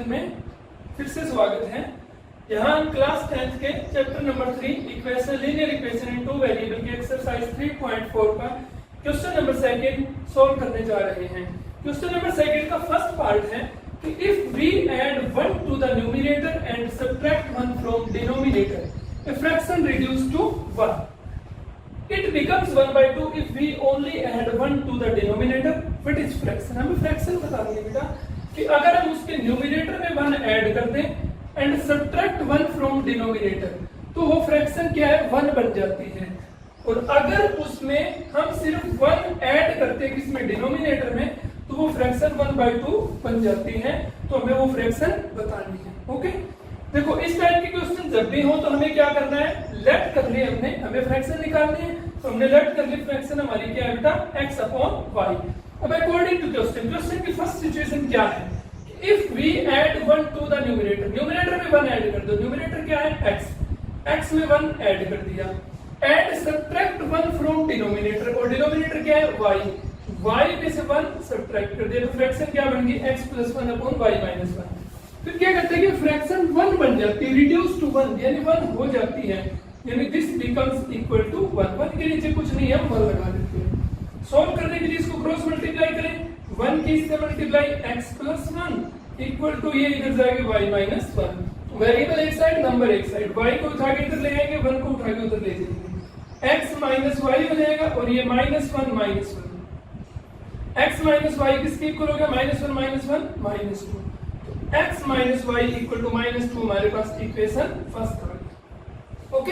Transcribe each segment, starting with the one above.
Session में फिर से स्वागत है। यहाँ हम क्लास 10th के chapter number 3 equation linear equation in two variable के एक्सरसाइज 3.4 का क्वेश्चन नंबर 2 सॉल्व करने जा रहे हैं। क्वेश्चन नंबर 2 का फर्स्ट पार्ट है कि if we add 1 to the numerator and subtract 1 from denominator, a fraction reduced to 1. It becomes 1/2 if we only add 1 to the denominator. What is fraction? हमें fraction बता देंगे बेटा कि अगर हम उसके न्यूमरेटर में 1 ऐड कर दें एंड सब्ट्रैक्ट 1 फ्रॉम डिनोमिनेटर, तो वो फ्रैक्शन क्या है, 1 बन जाती है। और अगर उसमें हम सिर्फ 1 ऐड करते हैं किसमें, डिनोमिनेटर में, तो वो फ्रैक्शन 1/2 बन जाती है। तो हमें वो फ्रैक्शन बतानी है। ओके, देखो इस टाइप के क्वेश्चन जब भी हो तो हमें क्या करना है, लेट कर लिया हमने, हमें फ्रैक्शन निकालनी है तो हमने लेट कर ली। फ्रैक्शन हमारी क्या है बेटा, x अपॉन y। अब अकॉर्डिंग टू क्वेश्चन की फर्स्ट सिचुएशन क्या है, if we add 1 to the numerator, numerator में 1 ऐड कर दो। न्यूमरेटर क्या है, x में 1 ऐड कर दिया, एंड सब्ट्रैक्ट 1 फ्रॉम डिनोमिनेटर, और डिनोमिनेटर क्या है, y में से 1 सब्ट्रैक्ट कर दिया, तो फ्रैक्शन क्या बन गई, x + 1 अपॉन y - 1। फिर क्या करते हैं कि फ्रैक्शन 1 बन जाती है, रिड्यूस टू 1, यानी 1 हो जाती है, यानी दिस बिकम्स इक्वल टू 1। 1 के नीचे कुछ नहीं है, हम 1 लगा देते हैं। सॉल्व करने के लिए इसको क्रॉस मल्टीप्लाई करें, 1 की इससे मल्टीप्लाई, x + 1 इक्वल टू ये इधर जाएगा y - 1। वेरिएबल एक साइड, नंबर एक साइड, y को उठा के इधर ले आएंगे, 1 को उठा के उधर ले जाएंगे, x - y हो जाएगा, और ये -1 x - y किसके इक्वल हो गया, -1 - 2। x - y इक्वल टू -2 हमारे पास इक्वेशन फर्स्ट आ गई। ओके,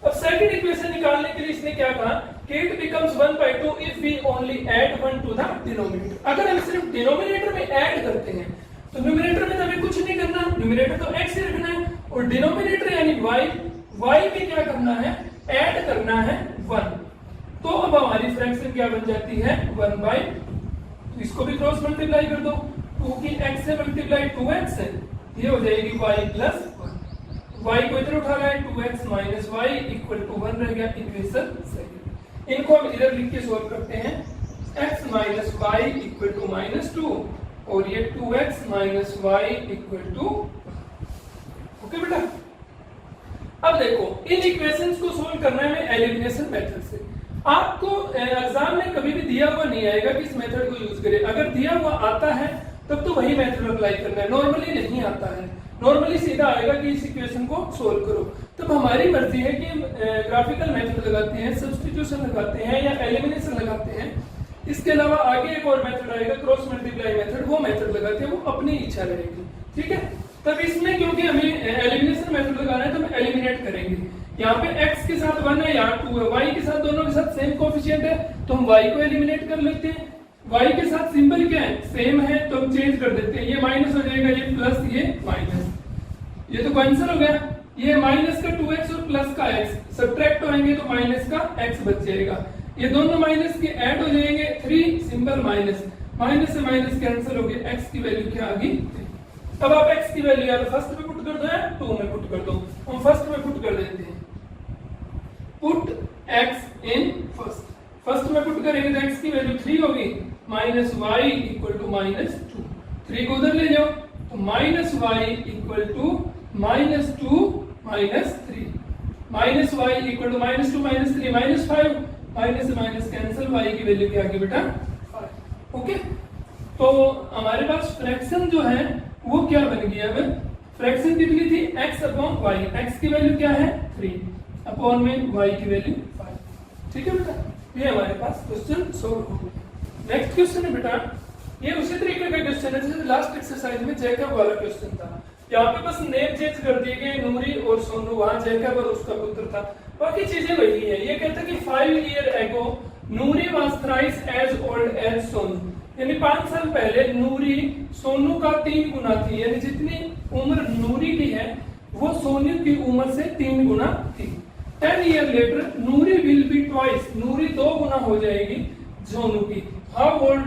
अब सेकंड इक्वेशन निकालने के लिए इसने क्या कहा कि it becomes 1/2 if we only add 1 to the denominator. अगर हम सिर्फ डिनोमिनेटर में ऐड करते हैं तो न्यूमरेटर में तो हमें कुछ नहीं करना, न्यूमरेटर तो x ही रखना है, और डिनोमिनेटर यानी y में क्या करना है, ऐड करना है 1। तो अब हमारी फ्रैक्शन क्या बन जाती है, 1/2। इसको भी क्रॉस मल्टीप्लाई कर दो, 2 की x से मल्टीप्लाई 2x है, ये हो जाएगी y + 1। y को इधर उठा लाए, 2x - y इक्वल टू 1 रह गया, इक्वेशन सेकंड। इनको हम इधर लिख के सॉल्व करते हैं, x - y इक्वल टू -2, और ये 2x - y equal to. Okay बेटा, अब देखो इन इक्वेशंस को सॉल्व करना है एलिमिनेशन मेथड से। आपको एग्जाम में कभी भी दिया हुआ नहीं आएगा कि इस मेथड को यूज करें, अगर दिया हुआ आता है तब तो वही मेथड अप्लाई करना है, नॉर्मली नहीं आता है। नॉर्मली सीधा आएगा कि इस इक्वेशन को सोल्व करो, तब हमारी मर्जी है कि ग्राफिकल मेथड लगाते हैं, सब्स्टिट्यूशन लगाते हैं, या एलिमिनेशन लगाते हैं। इसके अलावा आगे एक और मेथड आएगा, क्रॉस मल्टीप्लाई मेथड, वो मेथड लगाते हैं, वो अपनी इच्छा रहेगी। ठीक है, तब इसमें क्योंकि हमें एलिमिनेशन मेथड लगाना है तो हम एलिमिनेट करेंगे। यहाँ पे x के साथ 1 है, यहाँ 2 है, y के साथ, दोनों के साथ सेम कोएफिशिएंट है, तो हम y को एलिमिनेट कर लेते हैं। y के साथ सिंबल क्या है, सेम है, तो हम चेंज कर देते हैं, ये माइनस हो जाएगा, ये प्लस, ये माइनस, ये तो कैंसिल हो गया। ये माइनस का 2x और प्लस का x सब्ट्रैक्ट होंगे तो माइनस का x बच जाएगा, ये दोनों माइनस के ऐड हो जाएंगे, 3 सिंबल माइनस, माइनस से माइनस कैंसिल हो गया, x की वैल्यू क्या आ गई। अब आप x की वैल्यू या तो फर्स्ट में पुट कर दो या 2 में पुट कर दो। हम फर्स्ट में पुट कर देते हैं, पुट x इन फर्स्ट में पुट करेंगे तो x की वैल्यू 3 होगी, -y इक्वल टू -2। 3 को उधर ले जाओ तो -y equal to -2 - 3, -y equal to -2 - 3 -5, minus से माइनस कैंसिल, y की वैल्यू क्या आ गई बेटा, 5। ओके, तो हमारे पास फ्रैक्शन जो है वो क्या बन गया, अब फ्रैक्शन कितनी थी, x अपॉन y, x की वैल्यू क्या है 3 अपॉन में y की वैल्यू 5। ठीक है बेटा, ये हमारे पास क्वेश्चन सोल्व हो गया। नेक्स्ट क्वेश्चन है बेटा, ये उसी तरीके का क्वेश्चन है जैसे लास्ट एक्सरसाइज में जैकब वाला क्वेश्चन था। यहाँ पे बस नेम चेंज कर दिए गए, नूरी और सोनू, वहां जैकब और उसका पुत्र था, बाकी चीजें वही है। ये कहता है कि 5 year ago Nuri was thrice as old as Sonu, यानी 5 साल पहले नूरी सोनू का 3 गुना थी, यानी जितनी उम्र नूरी की है वो सोनू की उम्र से 3 गुना थी। 10 year later Noori will be twice, Noori 2 गुना हो जाएगी सोनू की। How old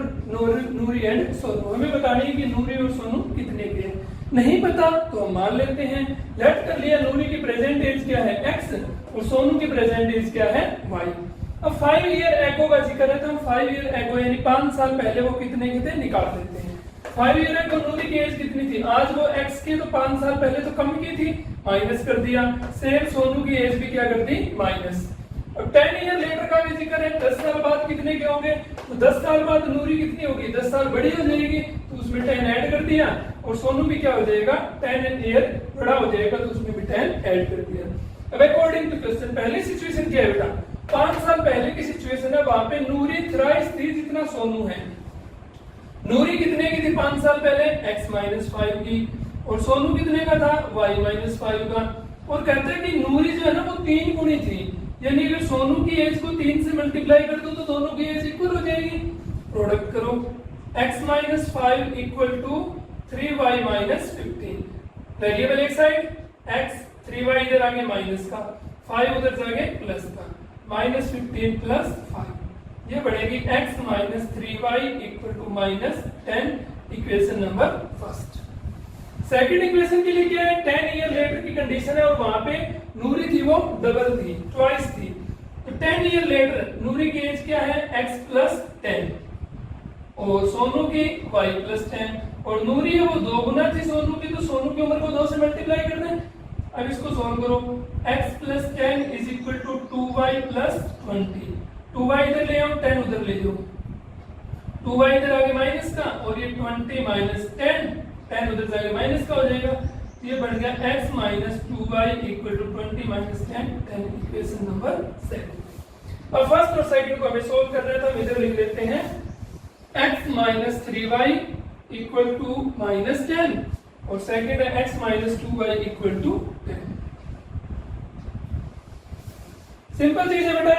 Noori and Sonu, हमें बतानी है कि नूरी और सोनू कितने के हैं। नहीं पता तो हम मान लेते हैं, लेट कर लिया, नूरी की प्रेजेंट एज क्या है x और सोनू की प्रेजेंट एज क्या है y। अब 5 ईयर एगो का जिक्र है तो हम 5 ईयर एगो यानी 5 साल पहले वो कितने के थे निकाल देते हैं। 5 ईयर है तो नूरी की एज कितनी थी? आज वो x की तो 5 साल पहले तो कम की थी, माइनस कर दिया। सेम सोनू की एज भी क्या कर दी? माइनस। अब 10 ईयर लेटर का भी जिक्र है, 10 साल बाद कितने के होंगे? तो 10 साल बाद नूरी कितनी होगी? 10 साल बड़ी हो जाएगी, तो उसमें 10 ऐड कर दिया। और सोनू भी क्या हो जाएगा? 10 ईयर बड़ा हो जाएगा, तो उसमें भी 10 ऐड कर दिया। अब अकॉर्डिंग टू क्वेश्चन, पहली सिचुएशन क्या है बेटा? 5 साल पहले की सिचुएशन है, वहां पे नूरी थ्राइस थी जितना सोनू है। नूरी कितने की थी 5 साल पहले? x-5 की। और सोनू कितने का था? y-5 का। और कहते हैं कि नूरी जो है ना वो 3 गुनी थी, यानी अगर सोनू की एज को 3 से मल्टीप्लाई कर दो तो दोनों की एज इक्वल हो जाएगी। प्रोडक्ट करो, x-5 equal to 3y-15। Variable एक साइड x, 3y इधर आगे माइनस का, 5 उधर जाके प्लस का, -15 प्लस 5, ये बढ़ेगी x-3y equal to -10। Equation number first. Second equation के लिए क्या है? 10 ईयर लेटर की कंडीशन है और वहां पे नूरी थी वो डबल थी, ट्वाइस थी। तो 10 ईयर लेटर नूरी की एज क्या है? x+10 और सोनू की y+10। और नूरी है वो 2 गुना थी सोनू की, तो सोनू की उम्र को 2 से मल्टीप्लाई कर दें। अब इसको सॉल्व करो, x+10 is equal to 2y+20। 2y इधर ले आओ, 10 उधर ले जाओ, 2y इधर आगे माइनस का और ये 20 - 10, 10 उधर जाके माइनस का हो जाएगा। तो ये बन गया x-2y equal to 20 - 10 equation number 7। अब फर्स्ट और सेकंड को हमें सोल्व करना है, तो हम इधर लिख लेते हैं x-3y इक्वल टू -10 और सेकंड है x-2y इक्वल टू 10। सिंपल चीज है बेटा,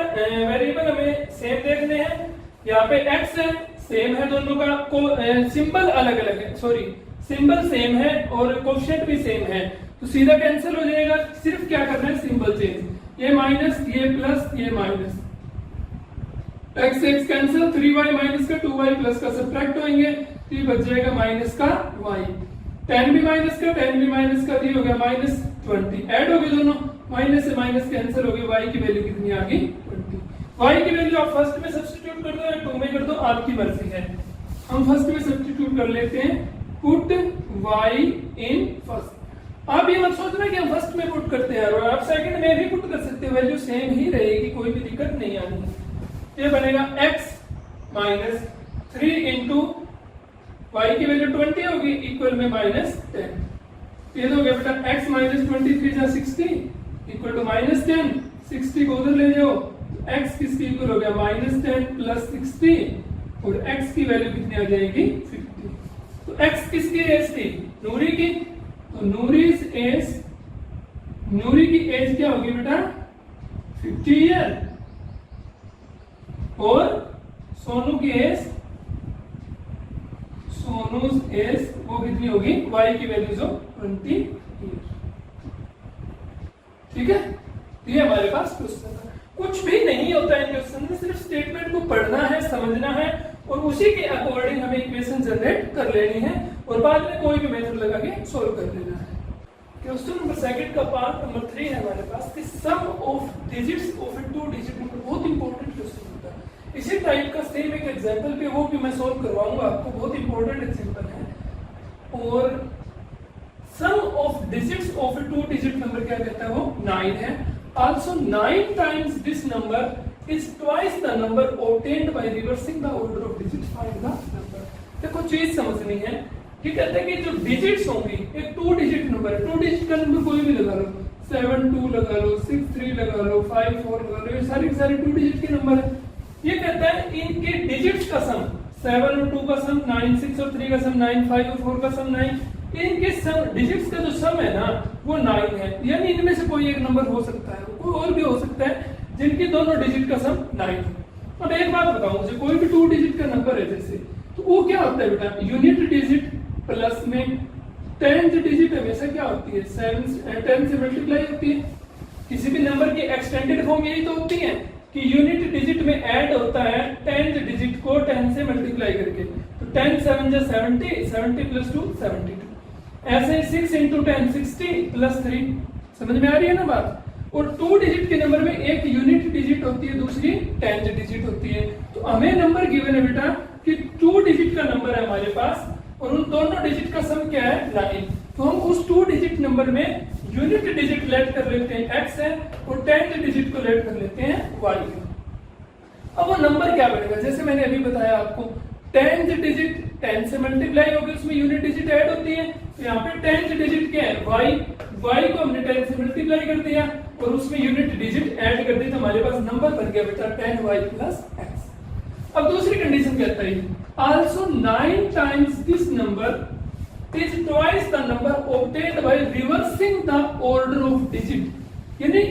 वेरिएबल हमें सेम देखने हैं। यहाँ पे x है, सेम है दोनों का, सिंबल अलग अलग है, सॉरी सिंबल सेम है और कोएफिशिएंट भी सेम है, तो सीधा कैंसिल हो जाएगा। सिर्फ क्या करना है? सिंबल चेंज, ये माइनस, ये प्लस, ये minus, x x cancel, 3y minus का 2y प्लस का सब्ट्रैक्ट होंगे, तो ये बच जाएगा माइनस का y, 10 भी माइनस का, 10 भी माइनस का, हो गया -20। ऐड हो गए दोनों, माइनस से माइनस कैंसिल हो गए, y की वैल्यू कितनी आ गई? 20। y की वैल्यू आप फर्स्ट में सब्स्टिट्यूट कर दो या 2 में कर दो, आपकी मर्जी है। हम फर्स्ट में सब्स्टिट्यूट कर लेते हैं, पुट y इन फर्स्ट। आप ये मत सोचना कि हम फर्स्ट में पुट करते हैं, और आप सेकंड में भी पुट कर सकते हो, वैल्यू सेम ही रहेगी, कोई भी दिक्कत नहीं आनी है। ये बनेगा x - 3 इंटू y की वैल्यू 20 होगी, इक्वल में -10। ये तो हो गया बेटा x - 23 जा 60 इक्वल टू -10, 60 को उधर ले जाओ, तो x किसकी इक्वल हो गया? -10 प्लस 60 और x की वैल्यू कितनी आ जाएगी? 50। तो x किसकी एज थी? नूरी की, तो नूरी की एज क्या होगी बेटा? 50 ईयर। और सोनू की एज, सोनूज एज वो कितनी होगी? y की वैल्यू जो 20 ईयर। ठीक है, ये हमारे पास क्वेश्चन है। कुछ भी नहीं होता है क्वेश्चन में, सिर्फ स्टेटमेंट को पढ़ना है, समझना है और उसी के अकॉर्डिंग हमें इक्वेशन जनरेट कर लेनी है और बाद में कोई भी मेथड लगा के सोल्व कर लेना है। क्वेश्चन नंबर सेकंड का पार्ट नंबर 3 है हमारे पास कि sum of digits of a 2 digit number. बहुत इंपॉर्टेंट क्वेश्चन होता है। इसी टाइप का सेम एक एग्जांपल पे वो भी मैं सोल्व करवाऊंगा आपको, बहुत इंपॉर्टेंट एग्जांपल है। और sum of digits of a 2 digit number क्या कहता है? वो 9 है। Also 9 times this number is twice the number obtained by reversing the order of digits. Find the number. देखो चीज समझनी है कि कहते हैं कि जो डिजिट्स होंगी, एक 2 डिजिट नंबर है, 2 डिजिट का नंबर कोई भी लगा लो, 7 2 लगा लो, 6 3 लगा लो, 5 4 लगा लो, ये सारे 2 डिजिट के नंबर है। ये कहता है इनके डिजिट्स का सम, 7 और 2 का सम 9, 6 और 3 का सम 9, 5 और 4 का सम 9, इनके सम डिजिट्स का जो सम है ना वो 9 है। यानी इनमें से कोई एक नंबर हो सकता है, कोई और भी हो सकता है जिनके दोनों डिजिट का सम 9 है। अब एक बात बताऊं, मुझे कोई भी 2 डिजिट का नंबर है जैसे, तो वो क्या होता है बेटा? यूनिट डिजिट प्लस में 10th डिजिट हमेशा क्या होती है? 10 से मल्टीप्लाई होती है। किसी भी नंबर की एक्सटेंडेड फॉर्म यही तो होती है कि यूनिट डिजिट में ऐड होता है 10th डिजिट को 10 से मल्टीप्लाई करके। तो 10 7 जा 70, 70 प्लस 2 72। ऐसे 6 इंटू 10 60 प्लस 3। समझ में आ रही है ना बात? और 2 डिजिट के नंबर में एक यूनिट डिजिट होती है, दूसरी 10th डिजिट होती है। तो हमें नंबर गिवन है बेटा कि 2 डिजिट का नंबर है हमारे पास और उन दोनों डिजिट का सम क्या है 9। तो हम उस 2 डिजिट नंबर में यूनिट डिजिट लेट कर लेते हैं x है और 10th डिजिट को लेट कर लेते हैं y है। अब वो नंबर क्या बनेगा, जैसे मैंने अभी बताया आपको 10th डिजिट 10 से मल्टीप्लाई होगी, उसमें यूनिट डिजिट ऐड होती है। तो यहाँ पे 10th डिजिट क्या है y को हमने 10 से मल्टीप्लाई कर दिया और उसमें यूनिट डिजिट ऐड कर दी, तो हमारे पास नंबर बन गया बेटा 10y प्लस x। अब दूसरी कंडीशन कहता है also 9 times this number is twice the number obtained by reversing the order of digit। यानी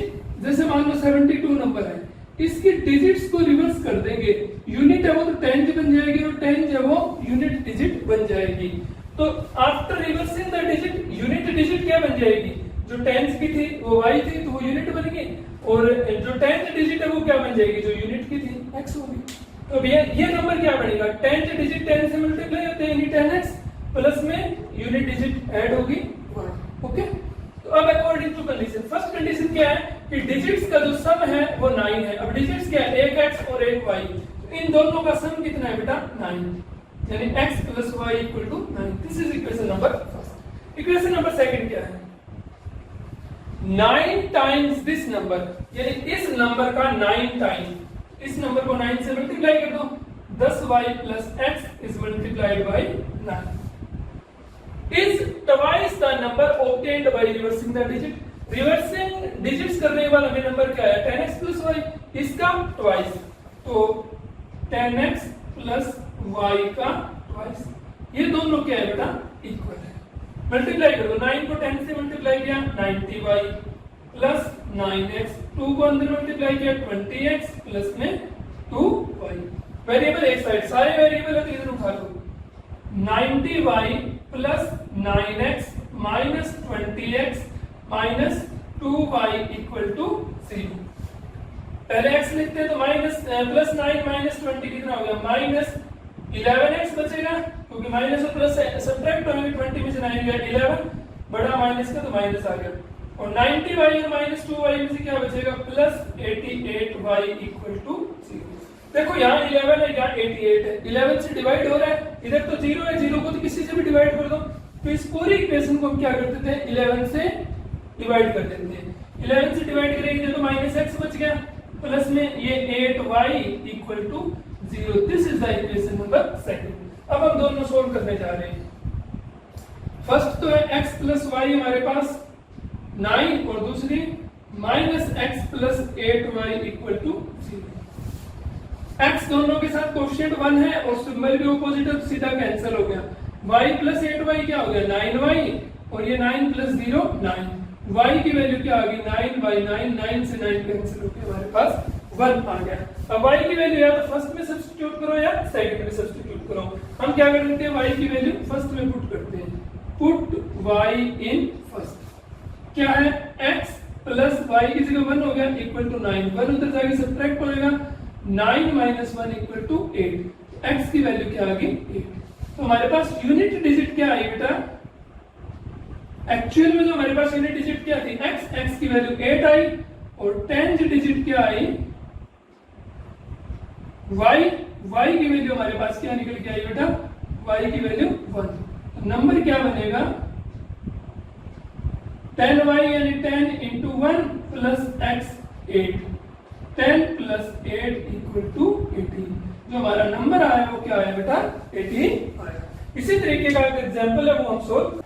जैसे मान लो 72 नंबर है, इसकी डिजिट्स को रिवर्स कर देंगे, यूनिट है वो तो 10th बन जाएगी और 10 जो वो यूनिट डिजिट बन जाएगी। तो after reversing the digit unit digit क्या बन जाएगी, जो 10th की थी वो y थी तो वो यूनिट बन गई, और जो 10th डिजिट है वो क्या बन जाएगी, जो यूनिट की थी x होगी। तो अब ये नंबर क्या बनेगा, 10th डिजिट 10 से मल्टीप्लाई होते हैं 10x प्लस में यूनिट डिजिट ऐड होगी 1। ओके, तो अब according to condition, first condition क्या है कि डिजिट्स का जो सम है वो 9 है। अब डिजिट्स क्या है, एक x और एक y, तो इन दोनों का सम कितना है बेटा 9, यानी x plus y equal to 9। This is equation number first. Equation number second क्या है, 9 टाइम्स दिस नंबर, यानी इस नंबर का 9 टाइम, इस नंबर को 9 से मल्टीप्लाई कर दो, 10y plus x is multiplied by 9 is twice the number obtained by reversing the digit। Reversing digits करने वाला हमें नंबर क्या है 10x प्लस y, इसका twice, तो 10x प्लस y का twice, ये दोनों क्या है बेटा इक्वल है। मल्टीप्लाई कर दो, 9 को 10 से मल्टीप्लाई किया 90y प्लस 9x, 2 को अंदर मल्टीप्लाई किया 20x प्लस में 2y। वेरिएबल एक साइड, सारे वेरिएबल है तो इधर उठा लो, 90y plus 9x minus 20x minus 2y equal to 0। पहले x लिखते हैं तो माइनस प्लस 9 माइनस 20 कितना हो गया, माइनस 11x बचेगा, क्योंकि माइनस और प्लस सब्ट्रैक्ट होंगे, 20 में से 9 गया 11, बड़ा माइनस का तो माइनस आ गया, और 90y और माइनस 2y में से क्या बचेगा प्लस 88y इक्वल टू 0। देखो यहाँ 11 है, यहाँ 88 है, 11 से डिवाइड हो रहा है, इधर तो 0 है, 0 को तो किसी से भी डिवाइड कर दो, तो इस पूरी इक्वेशन को हम क्या करते थे 11 से डिवाइड कर देते हैं। 11 से डिवाइड करेंगे तो माइनस x बच गया, प्लस में ये 8y equal to 0। This is the equation number second. अब हम दोनों सोल्व करने जा रहे हैं। फर्स्ट तो है x प्लस y हमारे पास 9 और दूसरी minus x plus 8y equal to 0। x दोनों के साथ कोएफिशिएंट 1 है और सिंबल भी ऑपोजिट है, सीधा कैंसिल हो गया। y प्लस 8y क्या हो गया 9y, और ये 9 प्लस 0 9, y की वैल्यू क्या आ गई 9/9, 9 से 9 कैंसिल होकर हमारे पास 1 आ गया। अब y की वैल्यू या तो फर्स्ट में सब्स्टिट्यूट करो या सेकंड में सब्स्टिट्यूट करो। हम क्या करते हैं, y की वैल्यू फर्स्ट में पुट करते हैं, पुट y इन फर्स्ट। क्या है x प्लस y की जगह 1 हो गया इक्वल टू 9, 1 उधर जाके सब्ट्रैक्ट होएगा, 9 माइनस 1 इक्वल टू 8, x की वैल्यू क्या आ गई 8। तो हमारे पास यूनिट डिजिट क्या आई बेटा, एक्चुअल में जो हमारे पास यूनिट डिजिट क्या थी x की वैल्यू 8 आई, और 10th डिजिट क्या आई y की वैल्यू हमारे पास क्या निकल के आई बेटा, y की वैल्यू 1। तो नंबर क्या बनेगा 10y यानी 10 into 1 plus x 8, 10 plus 8 equal to 18। जो हमारा नंबर आया वो क्या आया बेटा 18 आया। इसी तरीके का एक एग्जांपल है वो हम सोल्व।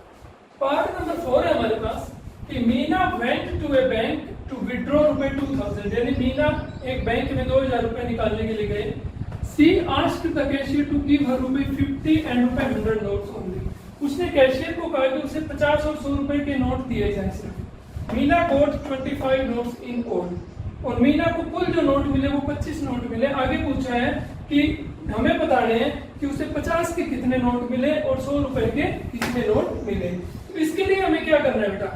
पार्ट नंबर 4 है हमारे पास कि Meena went to a bank to withdraw रुपए 2000, यानी मीना एक बैंक में 2000 रुपए निकालने के लिए गए। She asked the cashier to give her rupaye 50 and रुपए 100 नोट्स ओनली। उसने कैशियर को कहा कि उसे 50 और 100 रुपए के नोट दिए जाए सिर्फ। मीना गोट 25 नोट्स इन ऑल, और मीना को कुल जो नोट मिले वो 25 नोट मिले। आगे पूछा है कि हमें बताने हैं कि उसे 50 के कितने नोट मिले और 100 रुपए के कितने नोट मिले। तो इसके लिए हमें क्या करना है बेटा,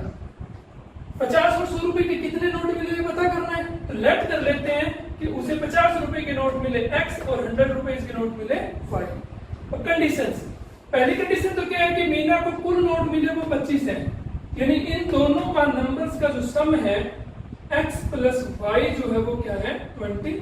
50 और 100 रुपए के कितने नोट मिले ये पता करना है। तो लेट कर लेते हैं कि उसे 50 रुपए के नोट मिले x और 100 रुपए के नोट मिले y। और कंडीशंस, पहली कंडीशन तो क्या है कि मीना को कुल नोट मिले वो 25 है, यानी इन दोनों का नंबर्स का जो सम है x प्लस y जो है वो क्या है 25।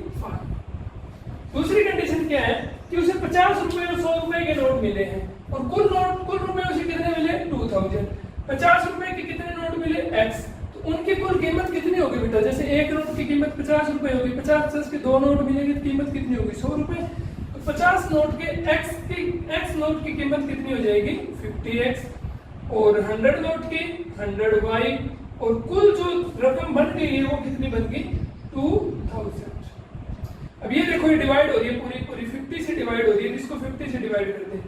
दूसरी कंडीशन क्या है कि उसे 50 रुपए और 100 रुपए के नोट मिले हैं, और कुल रुपए उसे कितने मिले 2000। 50 रुपए के कितने नोट मिले x, तो उनकी कुल कीमत कितनी होगी बेटा, जैसे एक नोट की कीमत 50 रुपए होगी, 50 के दो नोट मिलेंगे तो कीमत कितनी होगी 100 रुपए। तो 50 नोट के x नोट की कीमत कितनी हो जाएगी 50x, और 100 नोट की 100y, और कुल जो रकम बन गई है वो कितनी बन गई 2000। अब ये देखो ये डिवाइड हो रही है पूरी 50 से डिवाइड हो रही है, इसको 50 से डिवाइड करते हैं,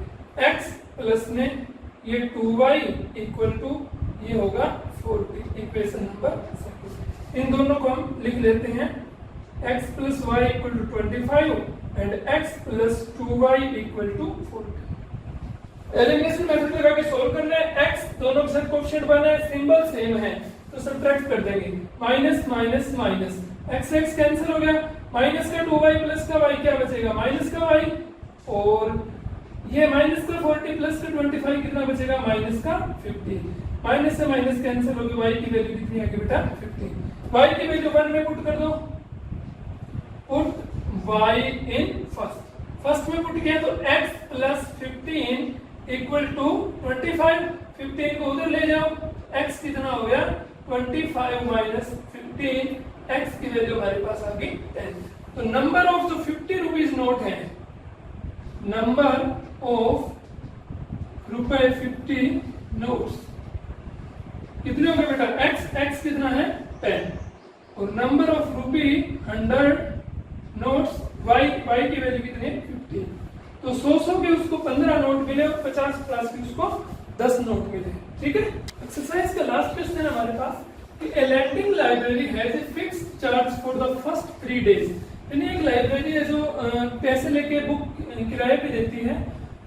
x प्लस में ये 2y इक्वल टू ये होगा 40, इक्वेशन नंबर 2। इन दोनों को हम लिख लेते हैं, x plus y equal to 25 and x plus 2y equal to 40। Elimination method लगा के सोल्व करना है, x दोनों के साथ कोएफिशिएंट बना है, सिंबल सेम है तो सब्ट्रैक्ट कर देंगे, minus minus minus, x x cancel हो गया, माइनस का 2y प्लस का y क्या बचेगा माइनस का y, और ये माइनस का 40 प्लस का 25 कितना बचेगा माइनस का 50, माइनस से माइनस कैंसिल होगी, y की वैल्यू कितनी आएगी बेटा 50, y की वैल्यू 1 में पुट कर दो, पुट y इन फर्स्ट में पुट किया तो x प्लस 15 इक्वल टू 25, 15 को उधर ले जाओ, x कितना हो गया 25 माइनस 15, x की वैल्यू हमारे पास आ गई 10। तो नंबर ऑफ जो 50 रुपीज नोट है, नंबर ऑफ रुपए 50 नोट्स कितने होंगे बेटा, x कितना है 10, और number of rupee 100 notes y की वैल्यू कितनी है 50। तो 100 के उसको 15 नोट मिले और 50 प्लस के उसको 10 नोट मिले। ठीक है, एक्सरसाइज का लास्ट क्वेश्चन है हमारे पास कि a lending library has a fixed charge for the first 3 days। यानी एक लाइब्रेरी है जो पैसे लेके बुक किराए पे देती है,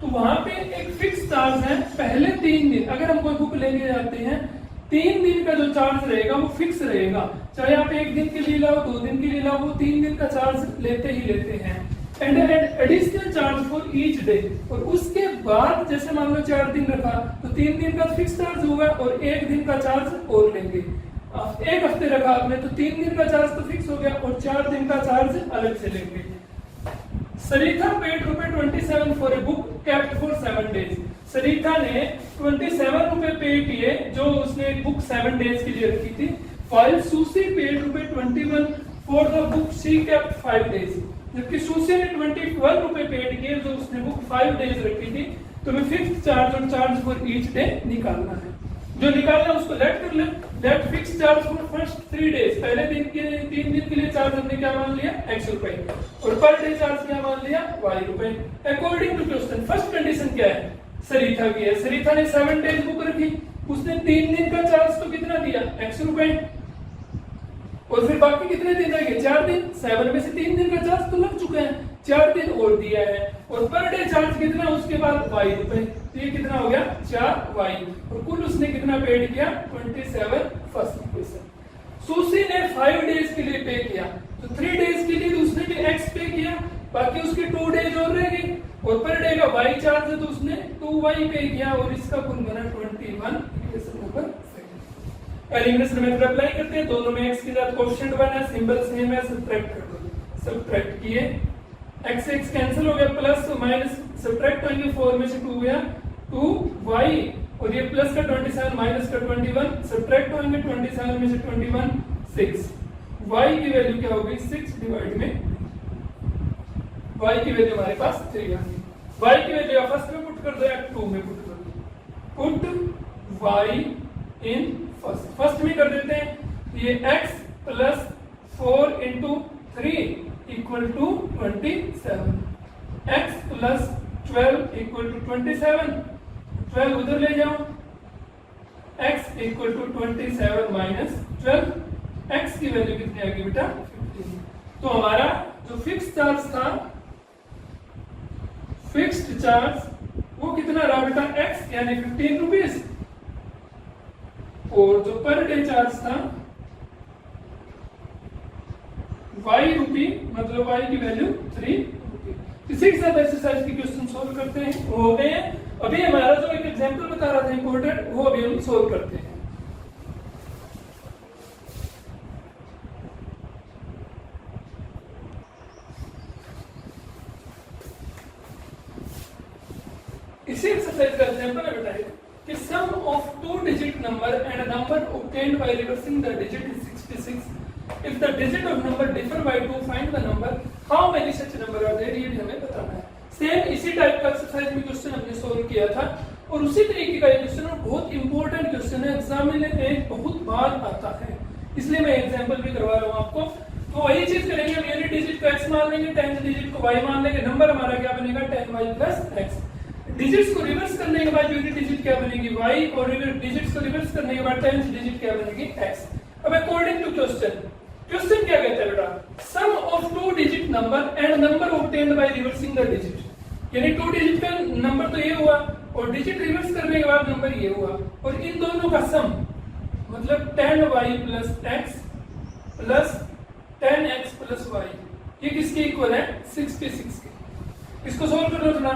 तो वहां पे एक फिक्स चार्ज है पहले 3 दिन, अगर हम कोई बुक लेके जाते हैं 3 दिन का जो चार्ज रहेगा वो फिक्स रहेगा, चाहे आप 1 दिन के लिए लाओ 2 दिन के लिए लाओ, वो 3 दिन का चार्ज लेते ही लेते हैं। And additional charge for each day, और उसके बाद जैसे मान लो 4 दिन रखा तो 3 दिन का फिक्स चार्ज होगा और 1 दिन का चार्ज और लेंगे। 1 हफ्ते रखा आपने तो 3 दिन का चार्ज तो फिक्स हो गया और 4 दिन का चार्ज अलग से लेंगे। Saritha paid ₹27 for a book kept for 7 days. Saritha ने 27 रुपए पे किए जो उसने बुक 7 डेज के लिए रखी थी, while सुसी paid ₹21 for the book she kept 5 days. जबकि सुसी ने 21 रुपए पेड किए जो उसने बुक 5 डेज रखी थी। तो हमें फिक्स चार्ज और चार्ज फॉर ईच डे निकालना है, जो निकालना है उसको लेट कर ले। Let fix charge for first 3 days, पहले दिन के 3 दिन के लिए चार्ज हमने क्या मान लिया x रुपए, और पर डे चार्ज क्या मान लिया y रुपए। According to question first condition क्या है, सरीथा की है, सरीथा ने 7 डेज बुक रखी, उसने 3 दिन का चार्ज तो कितना दिया x रुपए, और फिर बाकी कितने दिन रह गए 4 दिन, 7 में से 3 दिन का चार्ज तो लग चुका है, 4 दिन और दिया है, और पर डे चार्ज कितना उसके बाद y रुपए, तो ये कितना हो गया 4y, और कुल उसने कितना पेड किया 27 फर्स्ट इक्वेशन। सुसी ने 5 डेज के लिए पे किया, तो 3 डेज के लिए उसने भी x पे किया, बाकी उसके 2 डेज और रह गए, और पर डे का y चार्ज है तो उसने 2y पे किया, और इसका कुल बना 21 equation number 2। Elimination method apply करते हैं, दोनों में x के साथ कोएफिशिएंट बना है, सिंबल सेम है, सब्ट्रैक्ट कर दो। सब्ट्रैक्ट किए, x x कैंसिल हो गया, प्लस माइनस सब्ट्रैक्ट होंगे, 4 में से 2 गया 2y, और ये प्लस का 27 माइनस का 21 सब्ट्रैक्ट होंगे, 27 में से 21 6, y की वैल्यू क्या होगी 6 डिवाइड में y की वैल्यू हमारे पास 3 आ गई। y की वैल्यू आप फर्स्ट में पुट कर दो या 2 में पुट कर दो, पुट y इन फर्स्ट में कर देते हैं, ये x plus 4 into 3 equal to 27, x plus 12 equal to 27, 12 उधर ले जाओ, x equal to 27 minus 12, x की वैल्यू कितनी आ गई बेटा 15। तो हमारा जो फिक्स चार्ज था, फिक्स्ड चार्ज वो कितना रहा बेटा x यानी 15 रुपीज, और जो पर डे चार्ज था y रुपी, मतलब y की वैल्यू 3 रुपी। इसी के साथ एक्सरसाइज की क्वेश्चन सोल्व करते हैं, हो गए हैं। अभी हमारा जो एक एग्जांपल बता रहा था इंपॉर्टेंट, वो अभी हम सोल्व करते हैं। इसी एक्सरसाइज का एग्जांपल है बेटा कि sum of two digit number and a number obtained by reversing the digit is 66 if the digit of number differ by 2 find the number how many such number are there, ये भी हमें बताना है। Same इसी type का exercise में question हमने solve किया था और उसी तरीके का ये क्वेश्चन बहुत इंपॉर्टेंट क्वेश्चन है, एग्जाम में बहुत बार आता है, इसलिए मैं एग्जांपल भी करवा रहा हूँ आपको। तो वही चीज करेंगे, हम यूनिट डिजिट को x मान लेंगे, 10th डिजिट को y मान लेंगे, नंबर हमारा क्या बनेगा 10y प्लस x। डिजिट्स को रिवर्स करने के बाद यूनिट डिजिट क्या बनेगी y, और डिजिट्स को रिवर्स करने के बाद 10th डिजिट क्या बनेगी x। अब अकॉर्डिंग टू क्वेश्चन, क्वेश्चन क्या कहता है बेटा, sum of two digit number and number obtained by reversing the digit, यानी टू डिजिट का नंबर तो ये हुआ और डिजिट रिवर्स करने के बाद नंबर ये हुआ, और इन दोनों का सम मतलब 10y plus x plus 10x plus y, ये किसके इक्वल है 66 के। इसको सोल्व कर लो थोड़ा,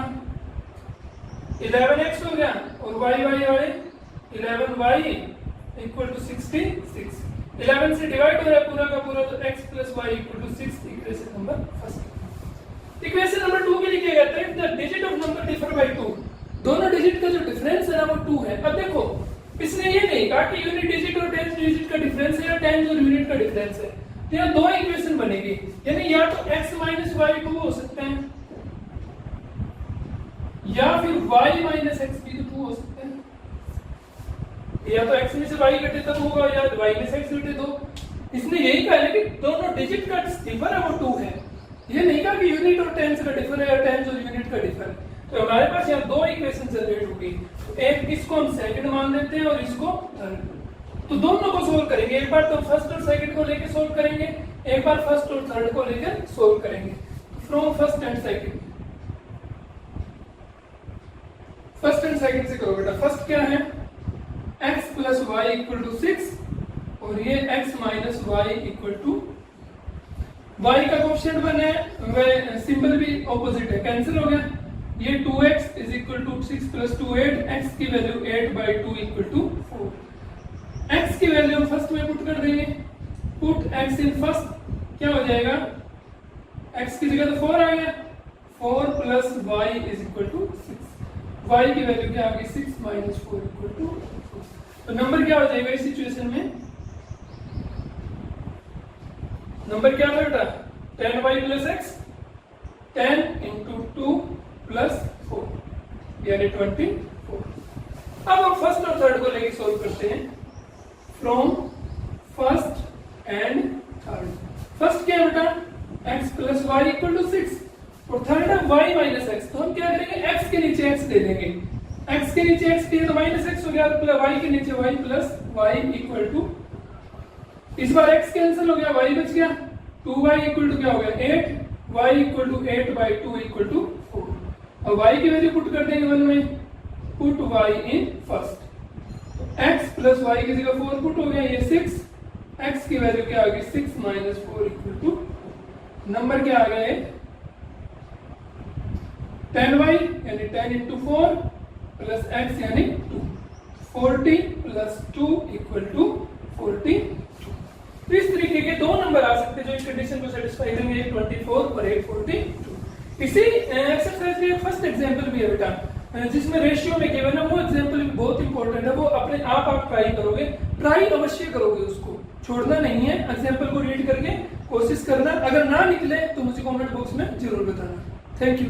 11x हो गया और y वाले 11y इक्वल टू 66, 11 से डिवाइड हो रहा है पूरा का पूरा, तो x plus y equal to 6, equation number first. Equation number 2 के लिए क्या कहता है, the digit of number differ by 2, दोनों डिजिट का जो डिफरेंस है ना वो 2 है। अब देखो इसने ये नहीं कहा कि यूनिट डिजिट और 10th डिजिट का डिफरेंस है या 10th और यूनिट का डिफरेंस है, तो यहाँ दो इक्वेशन बनेगी, यानी या तो x माइनस वाई 2 हो सकते हैं या फिर y माइनस एक्स भी 2 हो सकते हैं, या तो x में से y घटे तब होगा या y में से x घटे तो। इसने यही कहा है कि दोनों डिजिट का डिफर है वो 2 है, ये नहीं कहा कि यूनिट और 10th का डिफर है या 10th और यूनिट का डिफर है। तो हमारे पास यहाँ दो इक्वेशन जनरेट होगी, एक इसको हम सेकंड मान लेते हैं और इसको थर्ड। तो दोनों को सोल्व करेंगे, एक बार तो फर्स्ट और सेकंड को लेके सोल्व करेंगे, एक बार फर्स्ट और थर्ड को लेकर सोल्व करेंगे। From first and second, first and second से करो बेटा। फर्स्ट क्या है, x plus y equal to 6 और ये x minus y equal to, y का कोएफिशिएंट बना है, वह सिंबल भी ऑपोजिट है, कैंसिल हो गया। ये 2x is equal to 6 plus 2 8, x की value 8 by 2 equal to 4। x की वैल्यू हम फर्स्ट में पुट कर देंगे, पुट x इन फर्स्ट, क्या हो जाएगा, x की जगह तो 4 आ गया, 4 plus y is equal to 6, y की वैल्यू क्या आ गई 6 माइनस 4 इक्वल टू 4। तो नंबर क्या हो जाएगा इस सिचुएशन में, नंबर क्या था बेटा 10y plus x, 10 into 2 plus 4 यानी 24। अब हम फर्स्ट और थर्ड को लेके सोल्व करते हैं, from first and third. First क्या है बेटा x plus y equal to 6 और थर्ड है y माइनस एक्स, तो हम क्या करेंगे x के नीचे x दे देंगे, x के नीचे x दिए तो माइनस एक्स हो गया, तो y के नीचे y plus y equal to, इस बार x कैंसिल हो गया, y बच गया, 2y इक्वल टू क्या हो गया 8, y equal to 8 by 2 equal to 4। अब y की वैल्यू पुट कर देंगे वन में, put y in first, x plus y की जगह 4 पुट हो गया, ये 6, x की वैल्यू क्या आ गई 6 माइनस 4 इक्वल टू, नंबर क्या आ गया है 10y यानी 10 इंटू 4 प्लस x यानी 2, 40 प्लस 2 इक्वल टू 42। तो इस तरीके के दो नंबर आ सकते हैं जो इस कंडीशन को सेटिस्फाई करेंगे, 24 और 842। इसी एक्सरसाइज के फर्स्ट एग्जांपल भी है बेटा जिसमें रेशियो में गिवन है, वो एग्जांपल भी बहुत इंपॉर्टेंट है, वो अपने आप ट्राई करोगे, ट्राई अवश्य करोगे, उसको छोड़ना नहीं है, एग्जांपल को रीड करके कोशिश करना, अगर ना निकले तो मुझे कमेंट बॉक्स में जरूर बताना। Thank you.